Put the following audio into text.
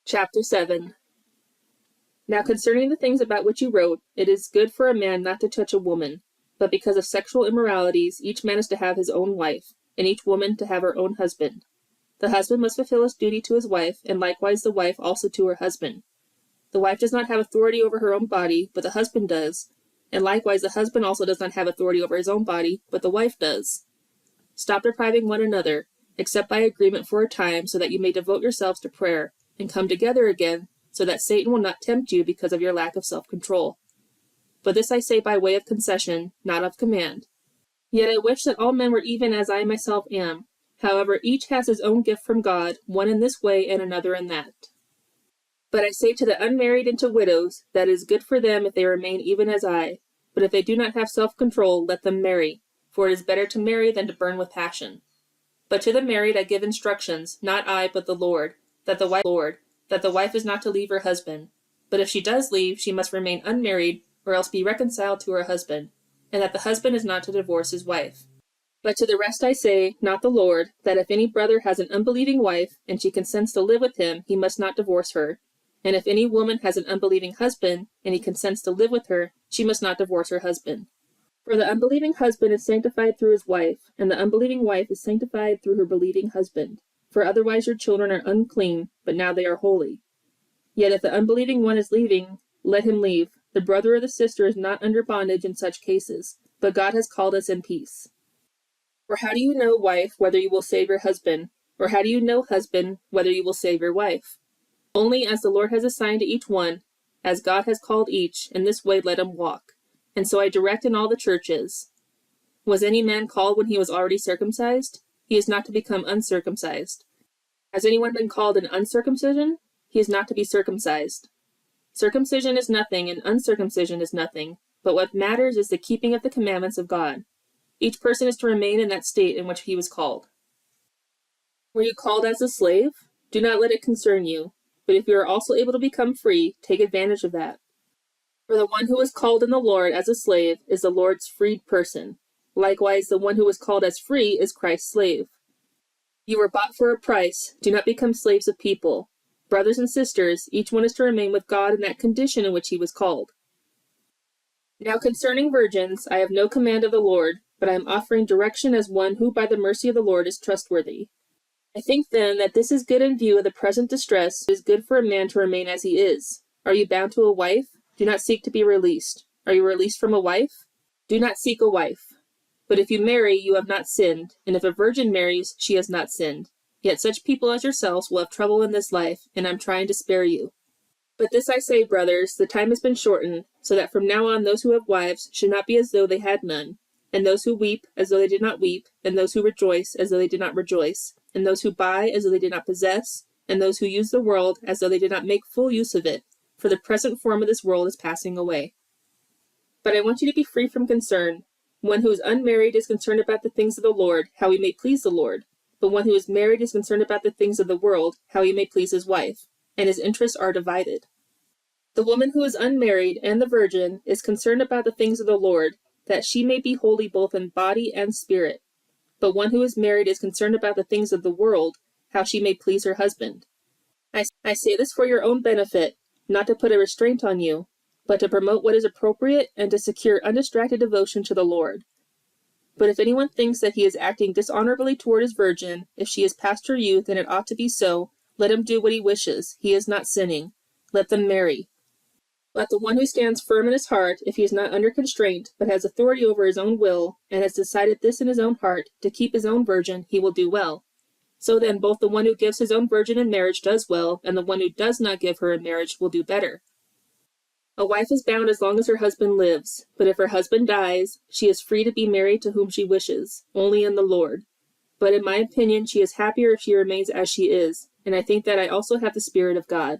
Chapter 7. Now concerning the things about which you wrote, it is good for a man not to touch a woman, but because of sexual immoralities, each man is to have his own wife, and each woman to have her own husband. The husband must fulfill his duty to his wife, and likewise the wife also to her husband. The wife does not have authority over her own body, but the husband does, and likewise the husband also does not have authority over his own body, but the wife does. Stop depriving one another, except by agreement for a time, so that you may devote yourselves to prayer, and come together again, so that Satan will not tempt you because of your lack of self-control. But this I say by way of concession, not of command. Yet I wish that all men were even as I myself am. However, each has his own gift from God, one in this way and another in that. But I say to the unmarried and to widows, that it is good for them if they remain even as I. But if they do not have self-control, let them marry, for it is better to marry than to burn with passion. But to the married I give instructions, not I but the Lord, that the wife is not to leave her husband. But if she does leave, she must remain unmarried, or else be reconciled to her husband, and that the husband is not to divorce his wife. But to the rest I say, not the Lord, that if any brother has an unbelieving wife, and she consents to live with him, he must not divorce her. And if any woman has an unbelieving husband, and he consents to live with her, she must not divorce her husband. For the unbelieving husband is sanctified through his wife, and the unbelieving wife is sanctified through her believing husband. For otherwise your children are unclean, but now they are holy. Yet if the unbelieving one is leaving, let him leave. The brother or the sister is not under bondage in such cases, but God has called us in peace. For how do you know, wife, whether you will save your husband? Or how do you know, husband, whether you will save your wife? Only as the Lord has assigned to each one, as God has called each, in this way let him walk. And so I direct in all the churches. Was any man called when he was already circumcised? He is not to become uncircumcised. Has anyone been called in uncircumcision? He is not to be circumcised. Circumcision is nothing, and uncircumcision is nothing, but what matters is the keeping of the commandments of God. Each person is to remain in that state in which he was called. Were you called as a slave? Do not let it concern you. But if you are also able to become free, take advantage of that. For the one who is called in the Lord as a slave is the Lord's freed person. Likewise, the one who is called as free is Christ's slave. You were bought for a price. Do not become slaves of people. Brothers and sisters, each one is to remain with God in that condition in which he was called. Now concerning virgins, I have no command of the Lord, but I am offering direction as one who by the mercy of the Lord is trustworthy. I think then that this is good in view of the present distress. It is good for a man to remain as he is. Are you bound to a wife? Do not seek to be released. Are you released from a wife? Do not seek a wife. But if you marry, you have not sinned, and if a virgin marries, she has not sinned. Yet such people as yourselves will have trouble in this life, and I am trying to spare you. But this I say, brothers, the time has been shortened, so that from now on those who have wives should not be as though they had none, and those who weep as though they did not weep, and those who rejoice as though they did not rejoice, and those who buy as though they did not possess, and those who use the world as though they did not make full use of it, for the present form of this world is passing away. But I want you to be free from concern. One who is unmarried is concerned about the things of the Lord, how he may please the Lord. But one who is married is concerned about the things of the world, how he may please his wife, and his interests are divided. The woman who is unmarried and the virgin is concerned about the things of the Lord, that she may be holy both in body and spirit. But one who is married is concerned about the things of the world, how she may please her husband. I say this for your own benefit, not to put a restraint on you, but to promote what is appropriate and to secure undistracted devotion to the Lord. But if anyone thinks that he is acting dishonorably toward his virgin, if she is past her youth and it ought to be so, let him do what he wishes. He is not sinning. Let them marry. Let the one who stands firm in his heart, if he is not under constraint, but has authority over his own will, and has decided this in his own heart, to keep his own virgin, he will do well. So then both the one who gives his own virgin in marriage does well, and the one who does not give her in marriage will do better. A wife is bound as long as her husband lives, but if her husband dies, she is free to be married to whom she wishes, only in the Lord. But in my opinion, she is happier if she remains as she is, and I think that I also have the Spirit of God.